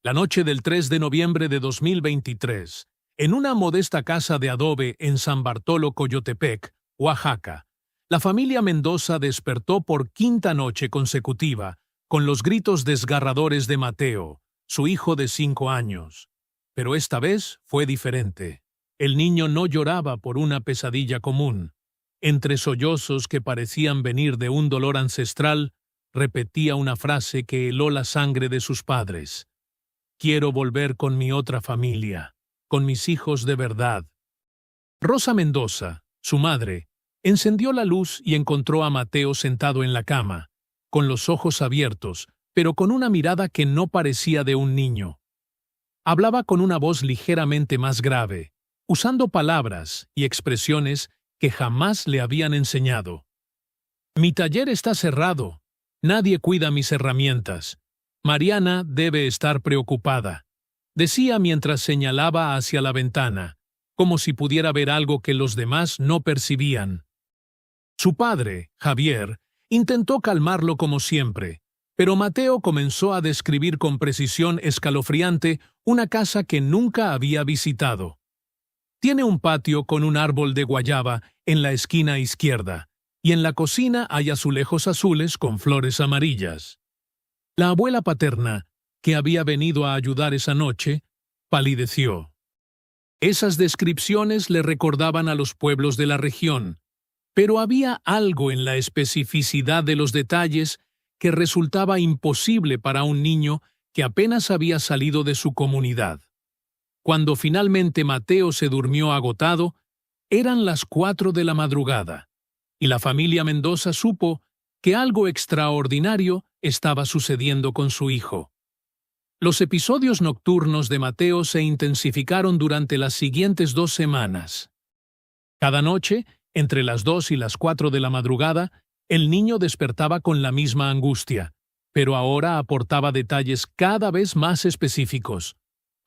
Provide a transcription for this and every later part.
La noche del 3 de noviembre de 2023, en una modesta casa de adobe en San Bartolo, Coyotepec, Oaxaca, la familia Mendoza despertó por quinta noche consecutiva con los gritos desgarradores de Mateo, su hijo de 5 años. Pero esta vez fue diferente. El niño no lloraba por una pesadilla común. Entre sollozos que parecían venir de un dolor ancestral, repetía una frase que heló la sangre de sus padres. Quiero volver con mi otra familia, con mis hijos de verdad. Rosa Mendoza, su madre, encendió la luz y encontró a Mateo sentado en la cama, con los ojos abiertos, pero con una mirada que no parecía de un niño. Hablaba con una voz ligeramente más grave, usando palabras y expresiones que jamás le habían enseñado. Mi taller está cerrado. Nadie cuida mis herramientas. Mariana debe estar preocupada, decía mientras señalaba hacia la ventana, como si pudiera ver algo que los demás no percibían. Su padre, Javier, intentó calmarlo como siempre, pero Mateo comenzó a describir con precisión escalofriante una casa que nunca había visitado. Tiene un patio con un árbol de guayaba en la esquina izquierda, y en la cocina hay azulejos azules con flores amarillas. La abuela paterna, que había venido a ayudar esa noche, palideció. Esas descripciones le recordaban a los pueblos de la región, pero había algo en la especificidad de los detalles que resultaba imposible para un niño que apenas había salido de su comunidad. Cuando finalmente Mateo se durmió agotado, eran las 4 de la madrugada, y la familia Mendoza supo que algo extraordinario estaba sucediendo con su hijo. Los episodios nocturnos de Mateo se intensificaron durante las siguientes 2 semanas. Cada noche, entre las 2 y las 4 de la madrugada, el niño despertaba con la misma angustia, pero ahora aportaba detalles cada vez más específicos.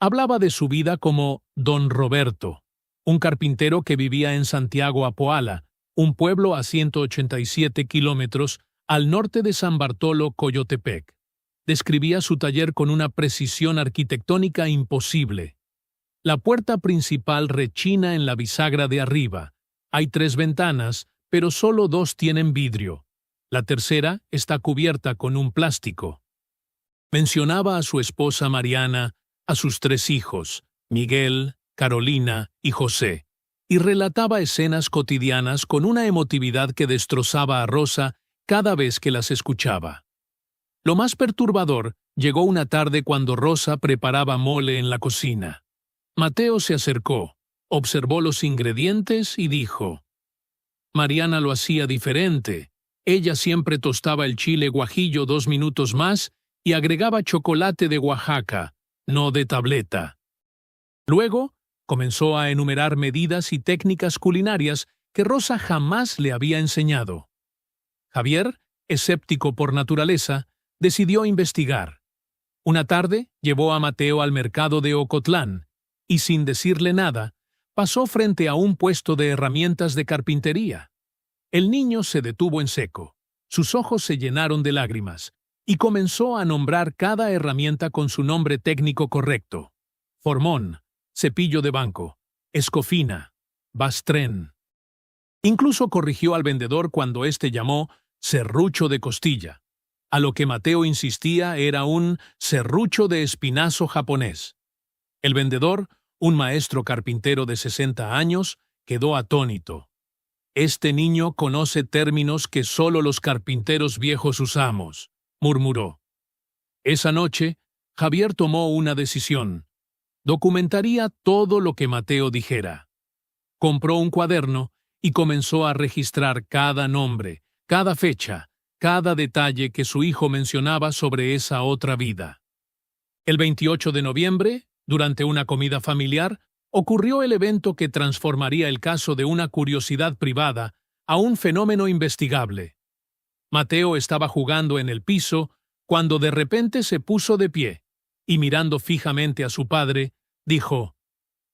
Hablaba de su vida como Don Roberto, un carpintero que vivía en Santiago Apoala, un pueblo a 187 kilómetros al norte de San Bartolo, Coyotepec. Describía su taller con una precisión arquitectónica imposible. La puerta principal rechina en la bisagra de arriba. Hay 3 ventanas, pero solo 2 tienen vidrio. La tercera está cubierta con un plástico. Mencionaba a su esposa Mariana, a sus 3 hijos, Miguel, Carolina y José, y relataba escenas cotidianas con una emotividad que destrozaba a Rosa cada vez que las escuchaba. Lo más perturbador llegó una tarde cuando Rosa preparaba mole en la cocina. Mateo se acercó, observó los ingredientes y dijo: Mariana lo hacía diferente. Ella siempre tostaba el chile guajillo 2 minutos más y agregaba chocolate de Oaxaca, no de tableta. Luego, comenzó a enumerar medidas y técnicas culinarias que Rosa jamás le había enseñado. Javier, escéptico por naturaleza, decidió investigar. Una tarde llevó a Mateo al mercado de Ocotlán y, sin decirle nada, pasó frente a un puesto de herramientas de carpintería. El niño se detuvo en seco, sus ojos se llenaron de lágrimas, y comenzó a nombrar cada herramienta con su nombre técnico correcto: formón, cepillo de banco, escofina, bastrén. Incluso corrigió al vendedor cuando éste llamó serrucho de costilla. A lo que Mateo insistía era un serrucho de espinazo japonés. El vendedor, un maestro carpintero de 60 años, quedó atónito. Este niño conoce términos que solo los carpinteros viejos usamos, murmuró. Esa noche, Javier tomó una decisión. Documentaría todo lo que Mateo dijera. Compró un cuaderno y comenzó a registrar cada nombre, cada fecha, cada detalle que su hijo mencionaba sobre esa otra vida. El 28 de noviembre, durante una comida familiar, ocurrió el evento que transformaría el caso de una curiosidad privada a un fenómeno investigable. Mateo estaba jugando en el piso cuando de repente se puso de pie y, mirando fijamente a su padre, dijo: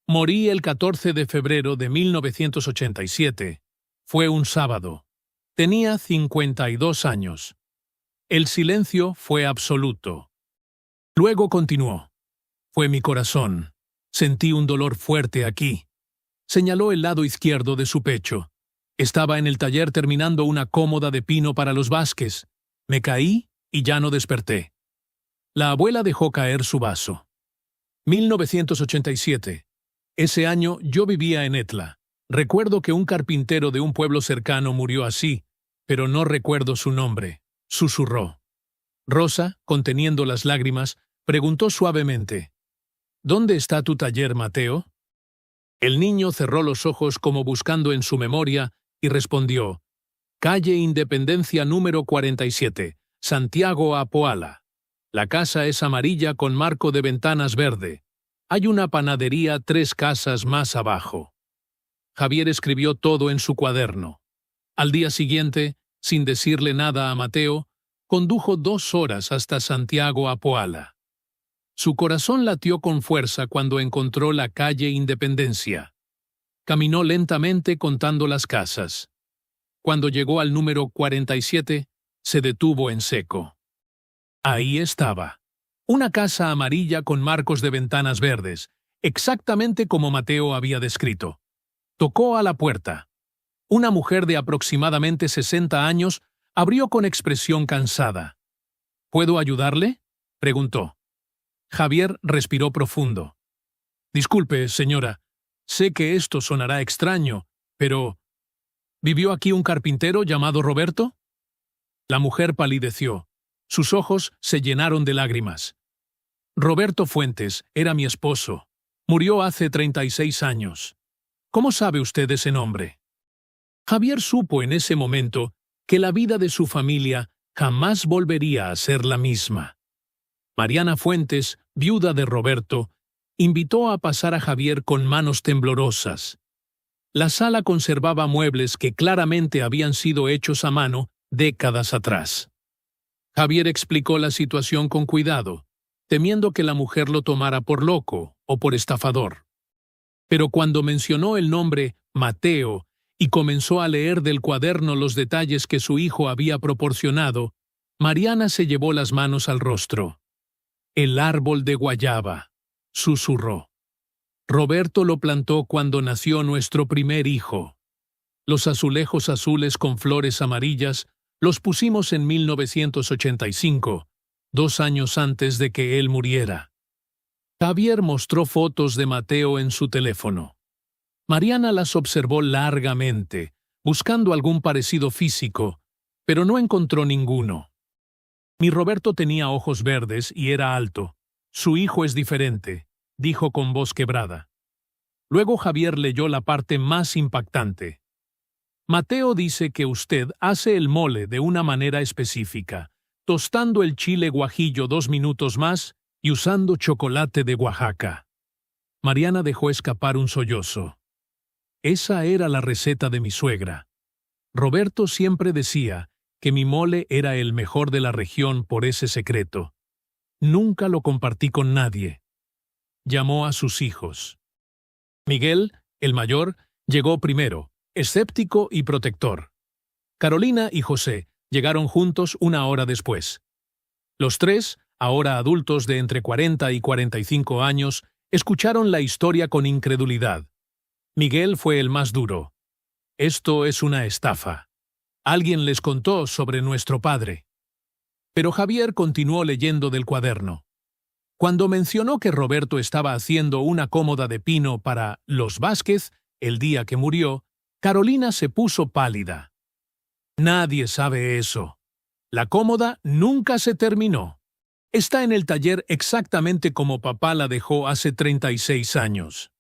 «Morí el 14 de febrero de 1987. Fue un sábado. Tenía 52 años». El silencio fue absoluto. Luego continuó: Fue mi corazón. Sentí un dolor fuerte aquí. Señaló el lado izquierdo de su pecho. Estaba en el taller terminando una cómoda de pino para los Vázquez. Me caí y ya no desperté. La abuela dejó caer su vaso. 1987. Ese año yo vivía en Etla. Recuerdo que un carpintero de un pueblo cercano murió así, pero no recuerdo su nombre. Susurró. Rosa, conteniendo las lágrimas, preguntó suavemente: ¿Dónde está tu taller, Mateo? El niño cerró los ojos como buscando en su memoria y respondió: Calle Independencia número 47, Santiago Apoala. La casa es amarilla con marco de ventanas verde. Hay una panadería 3 casas más abajo. Javier escribió todo en su cuaderno. Al día siguiente, sin decirle nada a Mateo, condujo 2 horas hasta Santiago Apoala. Su corazón latió con fuerza cuando encontró la calle Independencia. Caminó lentamente contando las casas. Cuando llegó al número 47, se detuvo en seco. Ahí estaba. Una casa amarilla con marcos de ventanas verdes, exactamente como Mateo había descrito. Tocó a la puerta. Una mujer de aproximadamente 60 años abrió con expresión cansada. ¿Puedo ayudarle?, preguntó. Javier respiró profundo. Disculpe, señora. Sé que esto sonará extraño, pero ¿vivió aquí un carpintero llamado Roberto? La mujer palideció. Sus ojos se llenaron de lágrimas. Roberto Fuentes era mi esposo. Murió hace 36 años. ¿Cómo sabe usted ese nombre? Javier supo en ese momento que la vida de su familia jamás volvería a ser la misma. Mariana Fuentes, viuda de Roberto, invitó a pasar a Javier con manos temblorosas. La sala conservaba muebles que claramente habían sido hechos a mano décadas atrás. Javier explicó la situación con cuidado, temiendo que la mujer lo tomara por loco o por estafador. Pero cuando mencionó el nombre Mateo y comenzó a leer del cuaderno los detalles que su hijo había proporcionado, Mariana se llevó las manos al rostro. El árbol de guayaba, susurró. Roberto lo plantó cuando nació nuestro primer hijo. Los azulejos azules con flores amarillas los pusimos en 1985, 2 años antes de que él muriera. Javier mostró fotos de Mateo en su teléfono. Mariana las observó largamente, buscando algún parecido físico, pero no encontró ninguno. Mi Roberto tenía ojos verdes y era alto. Su hijo es diferente, dijo con voz quebrada. Luego Javier leyó la parte más impactante. Mateo dice que usted hace el mole de una manera específica, tostando el chile guajillo 2 minutos más y usando chocolate de Oaxaca. Mariana dejó escapar un sollozo. Esa era la receta de mi suegra. Roberto siempre decía que mi mole era el mejor de la región por ese secreto. Nunca lo compartí con nadie. Llamó a sus hijos. Miguel, el mayor, llegó primero, escéptico y protector. Carolina y José llegaron juntos 1 hora después. Los 3, ahora adultos de entre 40 y 45 años, escucharon la historia con incredulidad. Miguel fue el más duro. Esto es una estafa. Alguien les contó sobre nuestro padre. Pero Javier continuó leyendo del cuaderno. Cuando mencionó que Roberto estaba haciendo una cómoda de pino para los Vázquez el día que murió, Carolina se puso pálida. Nadie sabe eso. La cómoda nunca se terminó. Está en el taller exactamente como papá la dejó hace 36 años.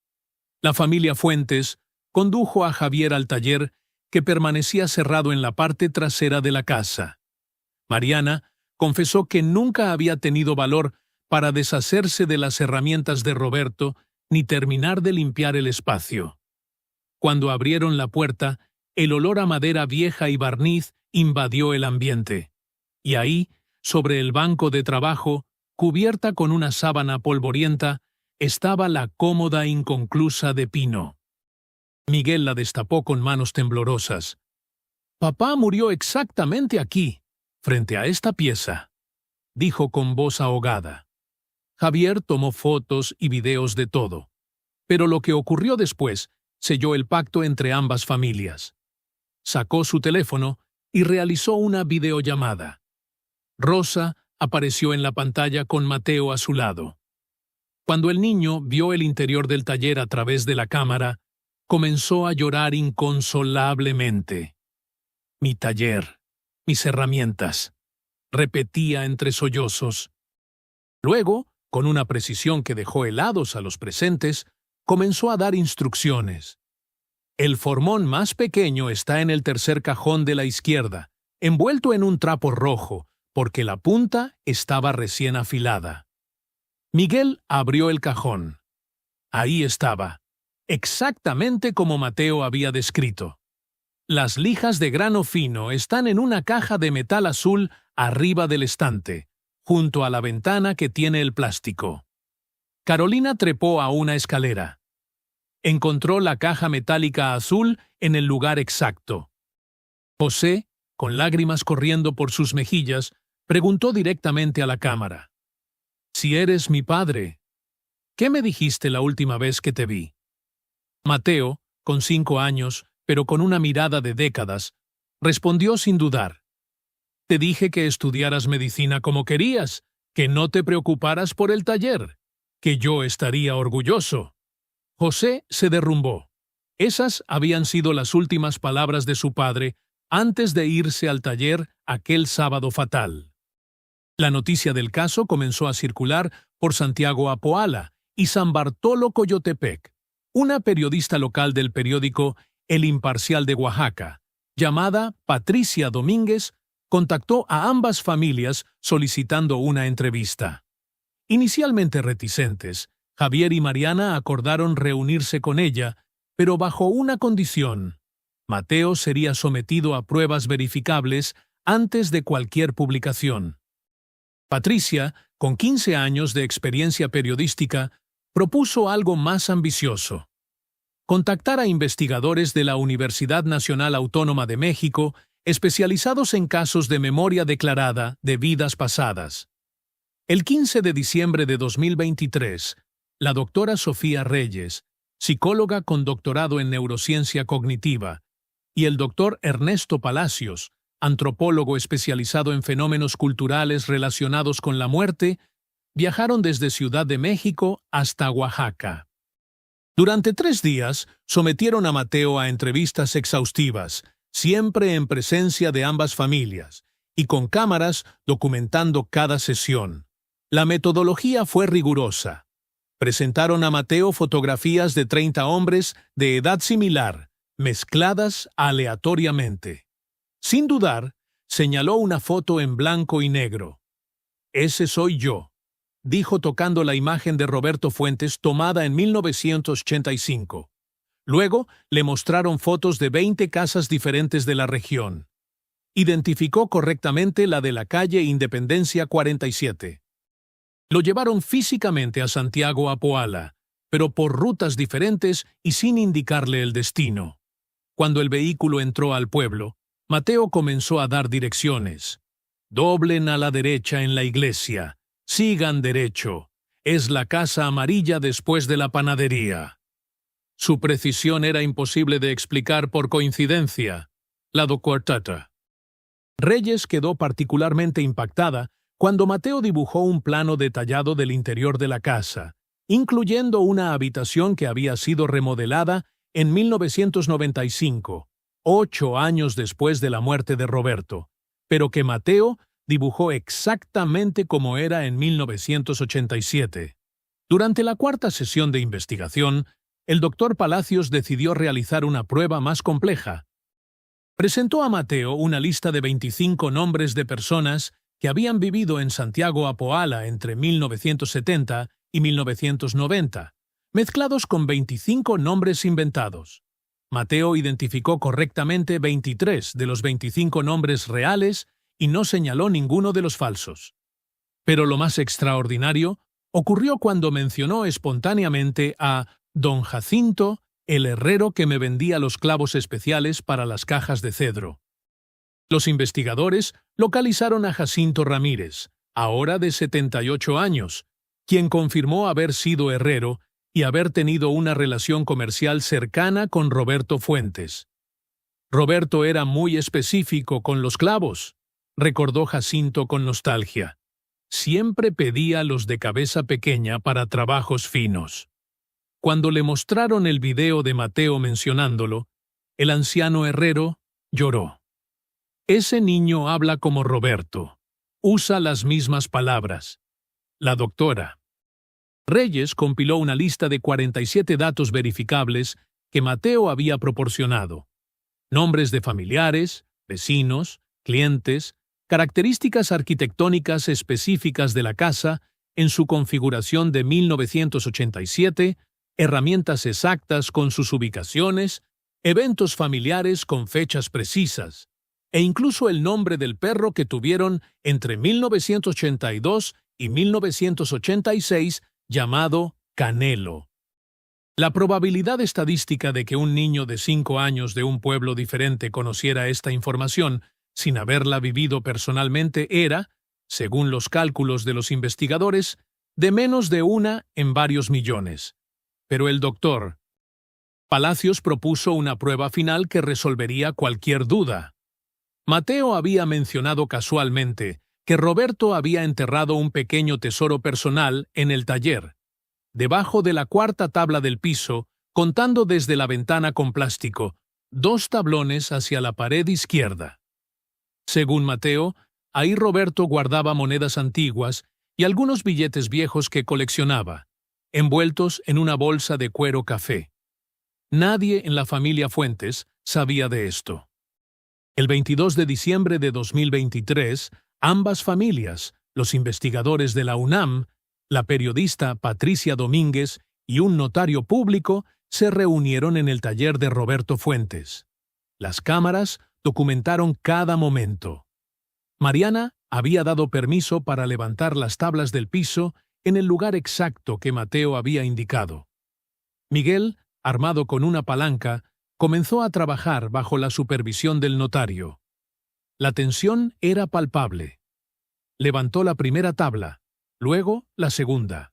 La familia Fuentes condujo a Javier al taller, que permanecía cerrado en la parte trasera de la casa. Mariana confesó que nunca había tenido valor para deshacerse de las herramientas de Roberto ni terminar de limpiar el espacio. Cuando abrieron la puerta, el olor a madera vieja y barniz invadió el ambiente. Y ahí, sobre el banco de trabajo, cubierta con una sábana polvorienta, estaba la cómoda inconclusa de pino. Miguel la destapó con manos temblorosas. «Papá murió exactamente aquí, frente a esta pieza», dijo con voz ahogada. Javier tomó fotos y videos de todo. Pero lo que ocurrió después selló el pacto entre ambas familias. Sacó su teléfono y realizó una videollamada. Rosa apareció en la pantalla con Mateo a su lado. Cuando el niño vio el interior del taller a través de la cámara, comenzó a llorar inconsolablemente. Mi taller, mis herramientas, repetía entre sollozos. Luego, con una precisión que dejó helados a los presentes, comenzó a dar instrucciones. El formón más pequeño está en el tercer cajón de la izquierda, envuelto en un trapo rojo, porque la punta estaba recién afilada. Miguel abrió el cajón. Ahí estaba, exactamente como Mateo había descrito. Las lijas de grano fino están en una caja de metal azul arriba del estante, junto a la ventana que tiene el plástico. Carolina trepó a una escalera. Encontró la caja metálica azul en el lugar exacto. José, con lágrimas corriendo por sus mejillas, preguntó directamente a la cámara. «Si eres mi padre, ¿qué me dijiste la última vez que te vi?» Mateo, con 5 años, pero con una mirada de décadas, respondió sin dudar. «Te dije que estudiaras medicina como querías, que no te preocuparas por el taller, que yo estaría orgulloso». José se derrumbó. Esas habían sido las últimas palabras de su padre antes de irse al taller aquel sábado fatal. La noticia del caso comenzó a circular por Santiago Apoala y San Bartolo Coyotepec. Una periodista local del periódico El Imparcial de Oaxaca, llamada Patricia Domínguez, contactó a ambas familias solicitando una entrevista. Inicialmente reticentes, Javier y Mariana acordaron reunirse con ella, pero bajo una condición. Mateo sería sometido a pruebas verificables antes de cualquier publicación. Patricia, con 15 años de experiencia periodística, propuso algo más ambicioso. Contactar a investigadores de la Universidad Nacional Autónoma de México especializados en casos de memoria declarada de vidas pasadas. El 15 de diciembre de 2023, la doctora Sofía Reyes, psicóloga con doctorado en neurociencia cognitiva, y el doctor Ernesto Palacios, antropólogo especializado en fenómenos culturales relacionados con la muerte, viajaron desde Ciudad de México hasta Oaxaca. Durante 3 días, sometieron a Mateo a entrevistas exhaustivas, siempre en presencia de ambas familias, y con cámaras documentando cada sesión. La metodología fue rigurosa. Presentaron a Mateo fotografías de 30 hombres de edad similar, mezcladas aleatoriamente. Sin dudar, señaló una foto en blanco y negro. «Ese soy yo», dijo tocando la imagen de Roberto Fuentes tomada en 1985. Luego le mostraron fotos de 20 casas diferentes de la región. Identificó correctamente la de la calle Independencia 47. Lo llevaron físicamente a Santiago Apoala, pero por rutas diferentes y sin indicarle el destino. Cuando el vehículo entró al pueblo, Mateo comenzó a dar direcciones. «Doblen a la derecha en la iglesia. Sigan derecho. Es la casa amarilla después de la panadería». Su precisión era imposible de explicar por coincidencia. La doctora Reyes quedó particularmente impactada cuando Mateo dibujó un plano detallado del interior de la casa, incluyendo una habitación que había sido remodelada en 1995, 8 años después de la muerte de Roberto, pero que Mateo dibujó exactamente como era en 1987. Durante la 4ª sesión de investigación, el doctor Palacios decidió realizar una prueba más compleja. Presentó a Mateo una lista de 25 nombres de personas que habían vivido en Santiago Apoala entre 1970 y 1990, mezclados con 25 nombres inventados. Mateo identificó correctamente 23 de los 25 nombres reales y no señaló ninguno de los falsos. Pero lo más extraordinario ocurrió cuando mencionó espontáneamente a don Jacinto, el herrero que me vendía los clavos especiales para las cajas de cedro. Los investigadores localizaron a Jacinto Ramírez, ahora de 78 años, quien confirmó haber sido herrero y haber tenido una relación comercial cercana con Roberto Fuentes. Roberto era muy específico con los clavos, recordó Jacinto con nostalgia. Siempre pedía los de cabeza pequeña para trabajos finos. Cuando le mostraron el video de Mateo mencionándolo, el anciano herrero lloró. Ese niño habla como Roberto. Usa las mismas palabras. La doctora Reyes compiló una lista de 47 datos verificables que Mateo había proporcionado. Nombres de familiares, vecinos, clientes, características arquitectónicas específicas de la casa en su configuración de 1987, herramientas exactas con sus ubicaciones, eventos familiares con fechas precisas, e incluso el nombre del perro que tuvieron entre 1982 y 1986, llamado Canelo. La probabilidad estadística de que un niño de 5 años de un pueblo diferente conociera esta información sin haberla vivido personalmente era, según los cálculos de los investigadores, de menos de 1 en varios millones. Pero el doctor Palacios propuso una prueba final que resolvería cualquier duda. Mateo había mencionado casualmente que Roberto había enterrado un pequeño tesoro personal en el taller, debajo de la cuarta tabla del piso, contando desde la ventana con plástico, 2 tablones hacia la pared izquierda. Según Mateo, ahí Roberto guardaba monedas antiguas y algunos billetes viejos que coleccionaba, envueltos en una bolsa de cuero café. Nadie en la familia Fuentes sabía de esto. El 22 de diciembre de 2023, ambas familias, los investigadores de la UNAM, la periodista Patricia Domínguez y un notario público, se reunieron en el taller de Roberto Fuentes. Las cámaras documentaron cada momento. Mariana había dado permiso para levantar las tablas del piso en el lugar exacto que Mateo había indicado. Miguel, armado con una palanca, comenzó a trabajar bajo la supervisión del notario. La tensión era palpable. Levantó la primera tabla, luego la segunda.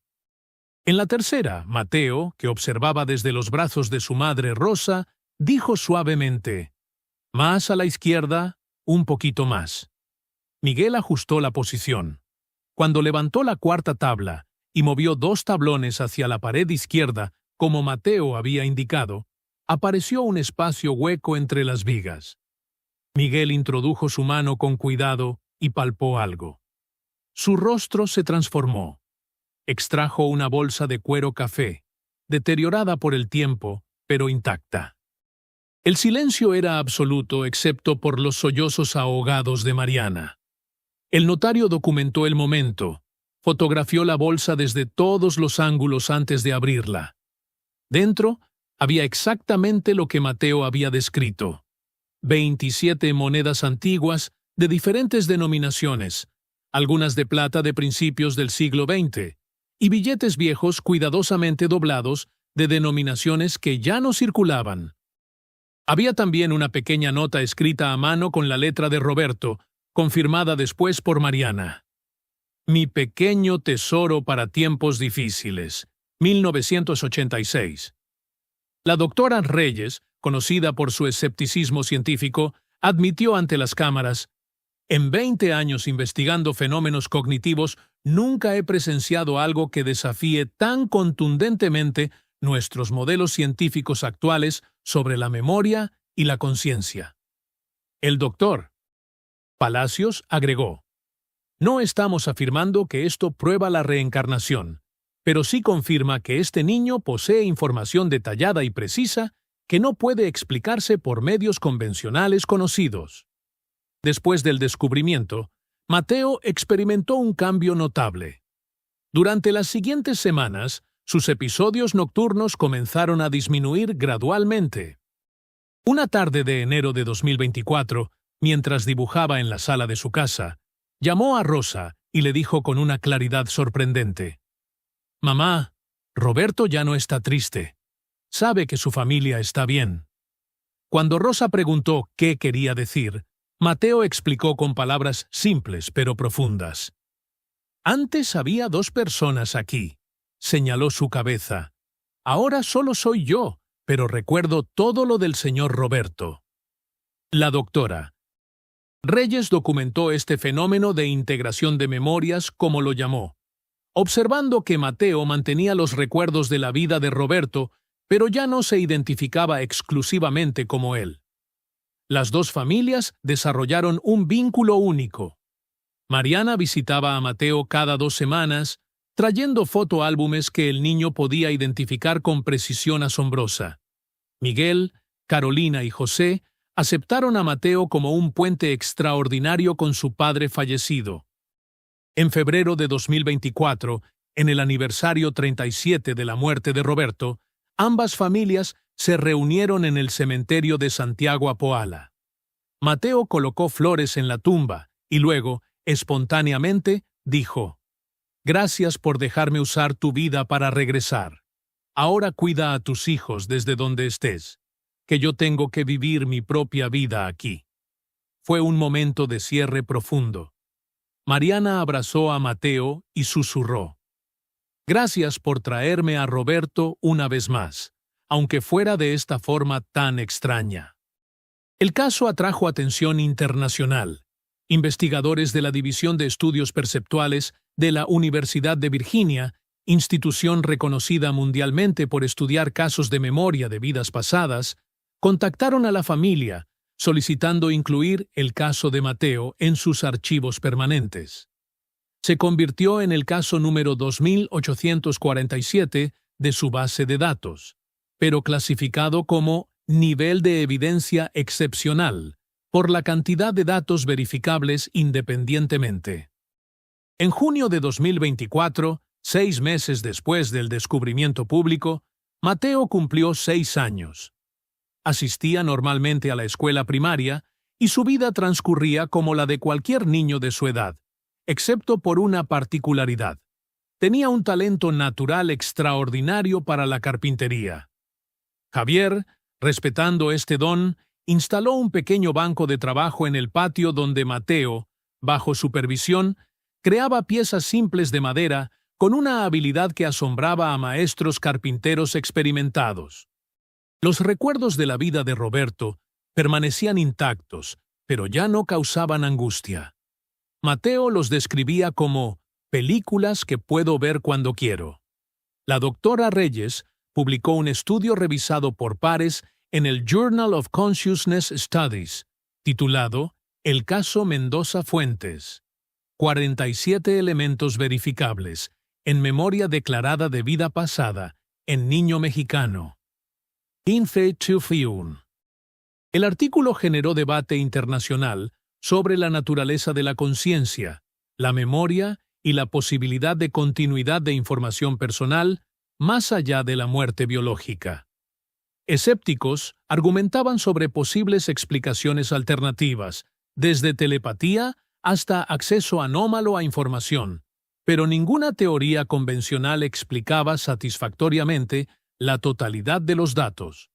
En la tercera, Mateo, que observaba desde los brazos de su madre Rosa, dijo suavemente: «Más a la izquierda, un poquito más». Miguel ajustó la posición. Cuando levantó la cuarta tabla y movió 2 tablones hacia la pared izquierda, como Mateo había indicado, apareció un espacio hueco entre las vigas. Miguel introdujo su mano con cuidado y palpó algo. Su rostro se transformó. Extrajo una bolsa de cuero café, deteriorada por el tiempo, pero intacta. El silencio era absoluto excepto por los sollozos ahogados de Mariana. El notario documentó el momento, fotografió la bolsa desde todos los ángulos antes de abrirla. Dentro había exactamente lo que Mateo había descrito: 27 monedas antiguas de diferentes denominaciones, algunas de plata de principios del siglo XX, y billetes viejos cuidadosamente doblados de denominaciones que ya no circulaban. Había también una pequeña nota escrita a mano con la letra de Roberto, confirmada después por Mariana. «Mi pequeño tesoro para tiempos difíciles, 1986». La doctora Reyes, conocida por su escepticismo científico, admitió ante las cámaras: «En 20 años investigando fenómenos cognitivos, nunca he presenciado algo que desafíe tan contundentemente nuestros modelos científicos actuales sobre la memoria y la conciencia». El doctor Palacios agregó: «No estamos afirmando que esto prueba la reencarnación, pero sí confirma que este niño posee información detallada y precisa que no puede explicarse por medios convencionales conocidos». Después del descubrimiento, Mateo experimentó un cambio notable. Durante las siguientes semanas, sus episodios nocturnos comenzaron a disminuir gradualmente. Una tarde de enero de 2024, mientras dibujaba en la sala de su casa, llamó a Rosa y le dijo con una claridad sorprendente: «Mamá, Roberto ya no está triste. Sabe que su familia está bien». Cuando Rosa preguntó qué quería decir, Mateo explicó con palabras simples pero profundas: Antes había 2 personas aquí, señaló su cabeza. Ahora solo soy yo, pero recuerdo todo lo del señor Roberto. La doctora Reyes documentó este fenómeno de integración de memorias, como lo llamó, observando que Mateo mantenía los recuerdos de la vida de Roberto, pero ya no se identificaba exclusivamente como él. Las 2 familias desarrollaron un vínculo único. Mariana visitaba a Mateo cada 2 semanas, trayendo fotoálbumes que el niño podía identificar con precisión asombrosa. Miguel, Carolina y José aceptaron a Mateo como un puente extraordinario con su padre fallecido. En febrero de 2024, en el aniversario 37 de la muerte de Roberto, ambas familias se reunieron en el cementerio de Santiago Apoala. Mateo colocó flores en la tumba y luego, espontáneamente, dijo: «Gracias por dejarme usar tu vida para regresar. Ahora cuida a tus hijos desde donde estés, que yo tengo que vivir mi propia vida aquí». Fue un momento de cierre profundo. Mariana abrazó a Mateo y susurró: «Gracias por traerme a Roberto una vez más, aunque fuera de esta forma tan extraña». El caso atrajo atención internacional. Investigadores de la División de Estudios Perceptuales de la Universidad de Virginia, institución reconocida mundialmente por estudiar casos de memoria de vidas pasadas, contactaron a la familia, solicitando incluir el caso de Mateo en sus archivos permanentes. Se convirtió en el caso número 2847 de su base de datos, pero clasificado como nivel de evidencia excepcional por la cantidad de datos verificables independientemente. En junio de 2024, 6 meses después del descubrimiento público, Mateo cumplió 6 años. Asistía normalmente a la escuela primaria y su vida transcurría como la de cualquier niño de su edad, excepto por una particularidad. Tenía un talento natural extraordinario para la carpintería. Javier, respetando este don, instaló un pequeño banco de trabajo en el patio donde Mateo, bajo supervisión, creaba piezas simples de madera con una habilidad que asombraba a maestros carpinteros experimentados. Los recuerdos de la vida de Roberto permanecían intactos, pero ya no causaban angustia. Mateo los describía como películas que puedo ver cuando quiero. La doctora Reyes publicó un estudio revisado por pares en el Journal of Consciousness Studies, titulado El caso Mendoza Fuentes. 47 elementos verificables en memoria declarada de vida pasada en niño mexicano. 1521. El artículo generó debate internacional sobre la naturaleza de la conciencia, la memoria y la posibilidad de continuidad de información personal más allá de la muerte biológica. Escépticos argumentaban sobre posibles explicaciones alternativas, desde telepatía hasta acceso anómalo a información, pero ninguna teoría convencional explicaba satisfactoriamente la totalidad de los datos.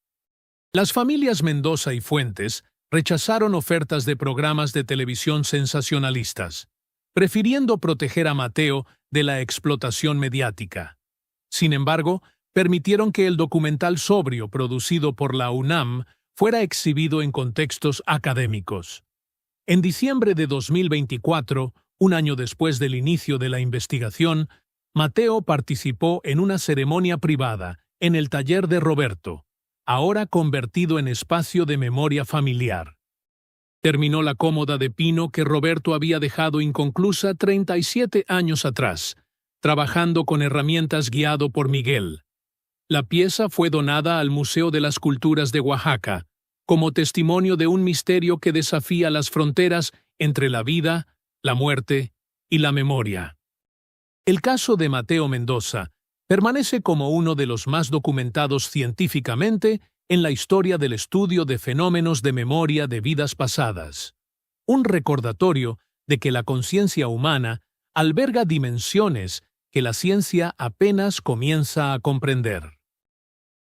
Las familias Mendoza y Fuentes rechazaron ofertas de programas de televisión sensacionalistas, prefiriendo proteger a Mateo de la explotación mediática. Sin embargo, permitieron que el documental sobrio producido por la UNAM fuera exhibido en contextos académicos. En diciembre de 2024, un año después del inicio de la investigación, Mateo participó en una ceremonia privada en el taller de Roberto, ahora convertido en espacio de memoria familiar. Terminó la cómoda de pino que Roberto había dejado inconclusa 37 años atrás, trabajando con herramientas guiado por Miguel. La pieza fue donada al Museo de las Culturas de Oaxaca, como testimonio de un misterio que desafía las fronteras entre la vida, la muerte y la memoria. El caso de Mateo Mendoza permanece como uno de los más documentados científicamente en la historia del estudio de fenómenos de memoria de vidas pasadas. Un recordatorio de que la conciencia humana alberga dimensiones que la ciencia apenas comienza a comprender.